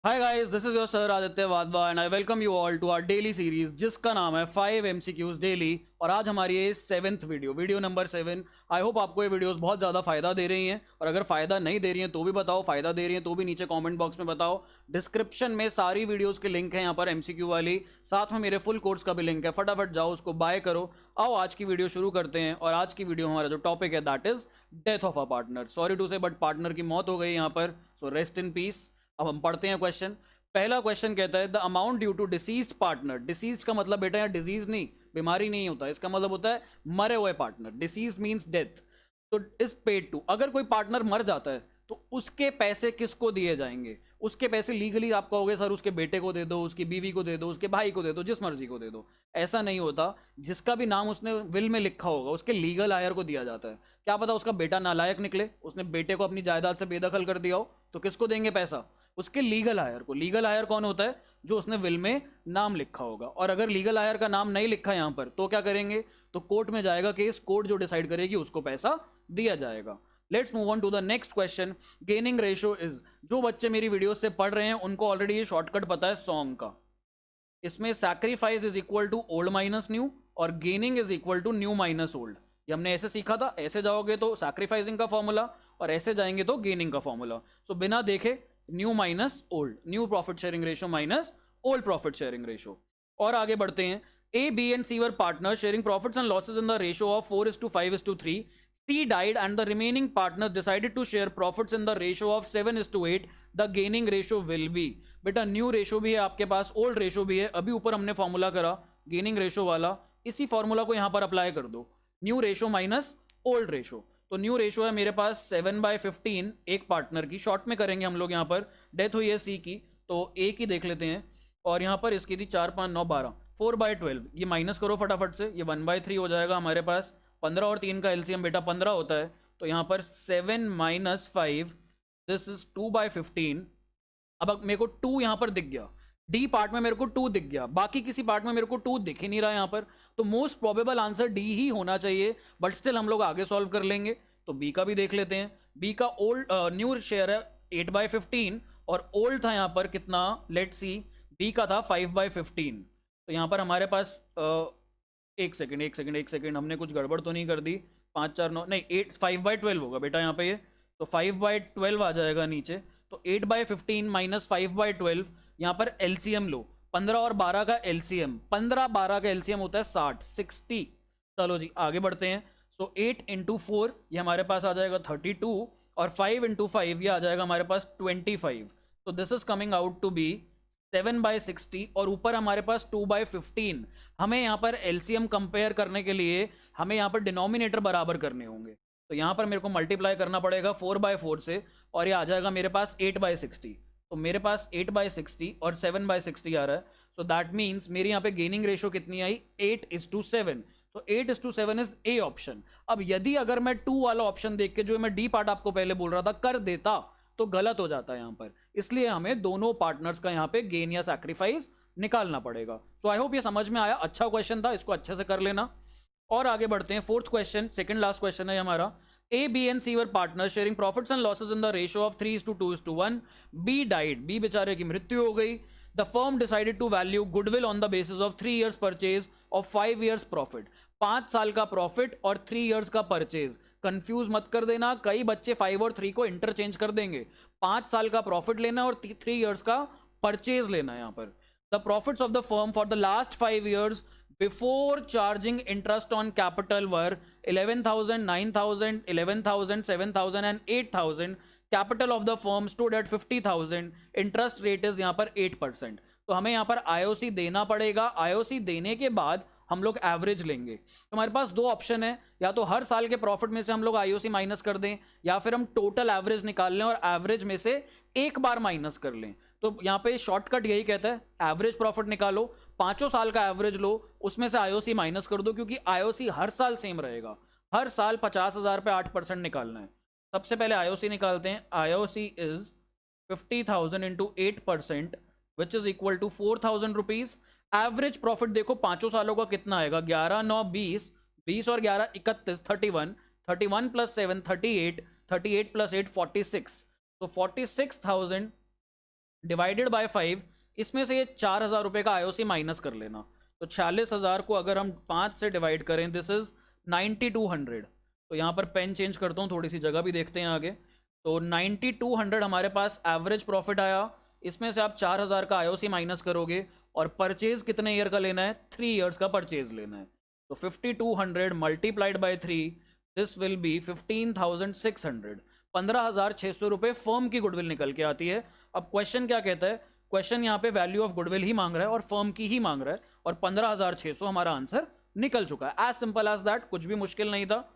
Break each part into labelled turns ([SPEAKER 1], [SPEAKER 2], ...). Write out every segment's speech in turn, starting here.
[SPEAKER 1] Hi guys, this is your sir Aditya Wadhwa and I welcome you all to our daily series जिसका नाम है 5 MCQs daily. और आज हमारी ये 7th video number 7। I hope आपको ये वीडियोस बहुत ज़्यादा फ़ायदा दे रही हैं, और अगर फ़ायदा नहीं दे रही हैं तो भी बताओ, फ़ायदा दे रही हैं तो भी नीचे कमेंट बॉक्स में बताओ। डिस्क्रिप्शन में सारी वीडियोज़ के लिंक है यहाँ पर MCQ वाली, साथ में मेरे फुल कोर्स का भी लिंक है, फटाफट जाओ उसको बाय करो। आओ आज की वीडियो शुरू करते हैं। और आज की वीडियो हमारा जो टॉपिक है that is death of a partner. Sorry to say but partner की मौत हो गई यहाँ पर, सो रेस्ट इन पीस। अब हम पढ़ते हैं क्वेश्चन। पहला क्वेश्चन कहता है the amount due to deceased partner. Deceased का मतलब बेटा यहाँ डिजीज नहीं, बीमारी नहीं होता, इसका मतलब होता है मरे हुए पार्टनर। Disease means death. तो इज पेड टू, अगर कोई पार्टनर मर जाता है तो उसके पैसे किसको दिए जाएंगे? उसके पैसे लीगली आप कहोगे सर उसके बेटे को दे दो, उसकी बीवी को दे दो, उसके भाई को दे दो, जिस मर्जी को दे दो। ऐसा नहीं होता। जिसका भी नाम उसने विल में लिखा होगा उसके लीगल हायर को दिया जाता है। क्या पता उसका बेटा नालायक निकले, उसने बेटे को अपनी जायदाद से बेदखल कर दिया हो, तो किसको देंगे पैसा? उसके लीगल हायर को। लीगल हायर कौन होता है? जो उसने विल में नाम लिखा होगा। और अगर लीगल हायर का नाम नहीं लिखा यहाँ पर तो क्या करेंगे? तो कोर्ट में जाएगा केस, कोर्ट जो डिसाइड करेगी उसको पैसा दिया जाएगा। Let's move on to the next question. Gaining ratio is, जो बच्चे मेरी वीडियो से पढ़ रहे हैं उनको ऑलरेडी ये शॉर्टकट पता है सॉन्ग का। इसमें sacrifice is equal to old minus new और gaining is equal to new minus old. ये हमने ऐसे सीखा था। ऐसे जाओगे तो सैक्रिफाइसिंग का फॉर्मूला और ऐसे जाएंगे तो गेनिंग का फॉर्मूला। सो बिना देखे new minus old, new profit sharing ratio minus old profit sharing ratio. और आगे बढ़ते हैं। A B and C were partner sharing profits and losses in the ratio of 4:5:3। C died and the remaining partners decided to share profits in the ratio of 7:8. The gaining ratio will be, बेटा new ratio भी है आपके पास, old ratio भी है। अभी ऊपर हमने formula करा गेनिंग रेशियो वाला, इसी फॉर्मूला को यहां पर अप्लाई कर दो। New ratio minus old ratio. तो न्यू रेशियो है मेरे पास 7/15 एक पार्टनर की, शॉर्ट में करेंगे हम लोग। यहाँ पर डेथ हुई है सी की तो ए की देख लेते हैं। और यहाँ पर इसकी थी 4 5 9 12, 4/12। ये माइनस करो फटाफट से, ये 1/3 हो जाएगा हमारे पास। 15 और 3 का एलसीएम बेटा 15 होता है। तो यहाँ पर 7 - 5, दिस इज 2/15। अब मेरे को 2 यहाँ पर दिख गया, डी पार्ट में मेरे को 2 दिख गया, बाकी किसी पार्ट में मेरे को 2 दिख ही नहीं रहा यहाँ पर। तो मोस्ट प्रोबेबल आंसर डी ही होना चाहिए, बट स्टिल हम लोग आगे सॉल्व कर लेंगे। तो बी का भी देख लेते हैं। बी का ओल्ड न्यू शेयर है 8/15 और ओल्ड था यहाँ पर कितना, लेट सी, बी का था 5/15। तो यहाँ पर हमारे पास एक सेकंड, हमने कुछ गड़बड़ तो नहीं कर दी? 5 4 9 नहीं, 5/12 होगा बेटा यहाँ पे ये। तो 5/12 आ जाएगा नीचे। तो 8/15 माइनस 5/12, यहाँ पर एलसीएम लो। 15 और 12 का एलसीएम, 15 12 का एलसीएम होता है 60। चलो जी आगे बढ़ते हैं। सो 8 × 4 ये हमारे पास आ जाएगा 32 और 5 × 5 ये आ जाएगा हमारे पास 25। तो this is coming out to be 7/60 और ऊपर हमारे पास 2/15। हमें यहाँ पर एलसीएम कंपेयर करने के लिए हमें यहाँ पर डिनोमिनेटर बराबर करने होंगे। तो यहाँ पर मेरे को मल्टीप्लाई करना पड़ेगा 4/4 से और ये आ जाएगा मेरे पास 8/60। तो मेरे पास 8/60 और 7/60 आ रहा है। सो दैट मीन्स मेरी यहाँ पे गेनिंग रेशियो कितनी आई? 8:7। तो 8:7 इज ए ऑप्शन। अब यदि अगर मैं 2 वाला ऑप्शन देख के जो मैं डी पार्ट आपको पहले बोल रहा था कर देता तो गलत हो जाता है यहाँ पर। इसलिए हमें दोनों पार्टनर्स का यहाँ पे गेन या सैक्रिफाइस निकालना पड़ेगा। सो आई होप ये समझ में आया। अच्छा क्वेश्चन था, इसको अच्छे से कर लेना। और आगे बढ़ते हैं। 4th question, second last question है हमारा। A B and C were partner sharing profits and losses in the ratio of 3:2:1। B died, B बेचारे की मृत्यु हो गई। The firm decided to value goodwill on the basis of 3 years purchase of 5 years profit. 5 साल का profit और 3 years का purchase. Confuse मत कर देना, कई बच्चे 5 और 3 को इंटरचेंज कर देंगे। 5 साल का प्रॉफिट लेना और 3 years का परचेज लेना है यहाँ पर। The profits of the firm for the last 5 years before charging interest on capital were 11,000, 9,000, 11,000, 7,000 and 8,000। Capital of the firm stood at 50,000। Interest rate is यहाँ पर 8%। तो हमें यहाँ पर आईओसी देना पड़ेगा। आईओसी देने के बाद हम लोग एवरेज लेंगे। तो हमारे पास 2 ऑप्शन है, या तो हर साल के प्रॉफिट में से हम लोग आईओसी माइनस कर दें, या फिर हम टोटल एवरेज निकाल लें और एवरेज में से एक बार माइनस कर लें। तो यहाँ पे शॉर्टकट यही कहता है एवरेज प्रॉफिट निकालो, 5 साल का एवरेज लो, उसमें से आईओसी माइनस कर दो, क्योंकि आईओसी हर साल सेम रहेगा। हर साल 50,000 पे 8% निकालना है। सबसे पहले आईओसी निकालते हैं। IOC is 50,000 into 8% which is equal to 4,000 rupees. Average profit देखो 5 सालों का कितना आएगा, 11 9 20, 20 और 11 31, 31, 31 + 7 38, 38 + 8 46। तो 46,000 डिवाइडेड बाय 5, इसमें से ये 4,000 रुपये का IOC माइनस कर लेना। तो 46,000 को अगर हम 5 से डिवाइड करें, दिस इज 9200। तो यहाँ पर पेन चेंज करता हूँ, थोड़ी सी जगह भी देखते हैं आगे। तो 9200 हमारे पास एवरेज प्रॉफिट आया। इसमें से आप 4,000 का IOC माइनस करोगे और परचेज कितने ईयर का लेना है, 3 ईयर्स का परचेज लेना है। तो 5200 multiplied by 3, this will be 15,600। 15,600 रुपये फर्म की गुडविल निकल के आती है। अब क्वेश्चन क्या कहता है, क्वेश्चन यहाँ पे वैल्यू ऑफ गुडविल ही मांग रहा है और फर्म की ही मांग रहा है, और 15,600 हमारा आंसर निकल चुका है। एज सिंपल एज दैट, कुछ भी मुश्किल नहीं था।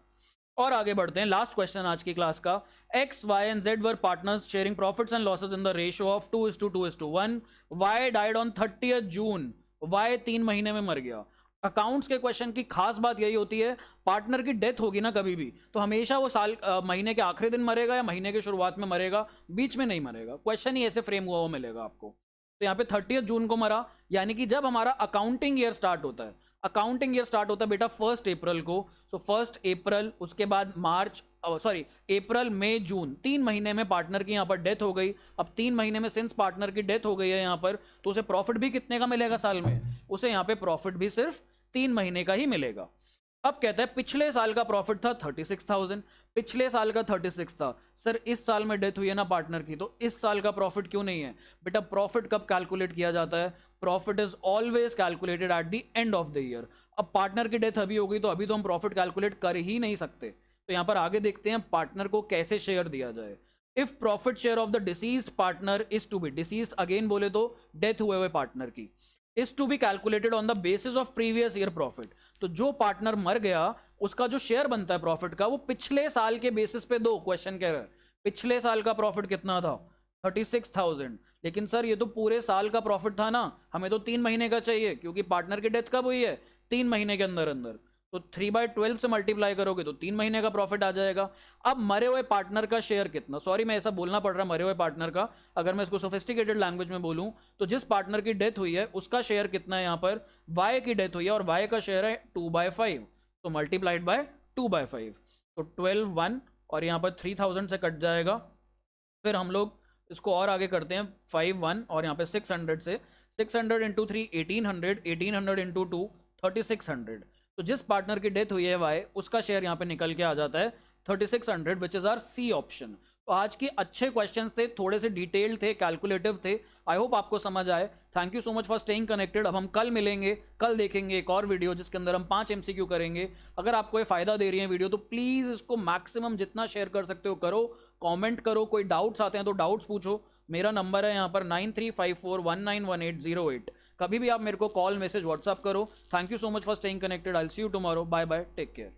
[SPEAKER 1] और आगे बढ़ते हैं, लास्ट क्वेश्चन आज की क्लास का। X, Y and Z were partners sharing profits and losses in the ratio of 2:2:1। Y died on 30th June. Y 3 महीने में मर गया। अकाउंट्स के क्वेश्चन की खास बात यही होती है, पार्टनर की डेथ होगी ना कभी भी, तो हमेशा वो साल महीने के आखिरी दिन मरेगा या महीने के शुरुआत में मरेगा, बीच में नहीं मरेगा। क्वेश्चन ही ऐसे फ्रेम हुआ हुआ मिलेगा आपको। तो यहाँ पे 30th जून को मरा, यानी कि जब हमारा अकाउंटिंग ईयर स्टार्ट होता है, अकाउंटिंग ईयर स्टार्ट होता है बेटा 1 अप्रैल को। सो 1 अप्रैल, उसके बाद मार्च, अप्रैल, मई, जून, 3 महीने में पार्टनर की यहाँ पर डेथ हो गई। अब 3 महीने में सिंस पार्टनर की डेथ हो गई है यहाँ पर, तो उसे प्रॉफिट भी कितने का मिलेगा साल में, उसे यहाँ पे प्रॉफिट भी सिर्फ 3 महीने का ही मिलेगा। अब कहता है पिछले साल का प्रॉफिट था 36,000, पिछले साल का 36 था। सर इस साल में डेथ हुई है ना पार्टनर की, तो इस साल का प्रॉफिट क्यों नहीं है? बेटा प्रॉफिट कब कैलकुलेट किया जाता है? Profit is always calculated at the end of the year. अब पार्टनर की डेथ अभी हो गई, तो अभी तो हम प्रॉफिट कैलकुलेट कर ही नहीं सकते। तो यहाँ पर आगे देखते हैं पार्टनर को कैसे शेयर दिया जाए। If profit share of the deceased partner is to be, deceased again बोले तो डेथ हुए हुए पार्टनर की, is to be calculated on the basis of previous year profit. तो जो पार्टनर मर गया उसका जो शेयर बनता है प्रॉफिट का, वो पिछले साल के बेसिस पे दो। क्वेश्चन कह रहा है पिछले साल का प्रॉफिट कितना था, 36,000। लेकिन सर ये तो पूरे साल का प्रॉफिट था ना, हमें तो 3 महीने का चाहिए, क्योंकि पार्टनर की डेथ कब हुई है, 3 महीने के अंदर अंदर। तो 3/12 से मल्टीप्लाई करोगे तो 3 महीने का प्रॉफिट आ जाएगा। अब मरे हुए पार्टनर का शेयर कितना, सॉरी मैं ऐसा बोलना पड़ रहा है मरे हुए पार्टनर का, अगर मैं इसको सोफिस्टिकेटेड लैंग्वेज में बोलूं तो जिस पार्टनर की डेथ हुई है उसका शेयर कितना है, यहाँ पर वाई की डेथ हुई है और वाई का शेयर है 2/5, तो मल्टीप्लाइड बाय 2/5, तो 12/1 और यहाँ पर 3,000 से कट जाएगा। फिर हम लोग इसको और आगे करते हैं, 5/1 और यहाँ पे 600 से, 600 इंटू 3 1800, 1800 इंटू 2 3600। तो जिस पार्टनर की डेथ हुई है वाई, उसका शेयर यहाँ पे निकल के आ जाता है 3600, which is our C option. तो आज के अच्छे क्वेश्चंस थे, थोड़े से डिटेल्ड थे, कैलकुलेटिव थे। आई होप आपको समझ आए। Thank you so much for staying connected. अब हम कल मिलेंगे, कल देखेंगे एक और वीडियो जिसके अंदर हम 5 MCQ करेंगे। अगर आपको ये फायदा दे रही है वीडियो, तो प्लीज़ इसको मैक्सिमम जितना शेयर कर सकते हो करो, कॉमेंट करो, कोई डाउट्स आते हैं तो डाउट्स पूछो। मेरा नंबर है यहाँ पर 9354191808। कभी भी आप मेरे को कॉल, मैसेज, व्हाट्सअप करो। Thank you so much for staying connected. I will see you tomorrow. Bye bye, take care.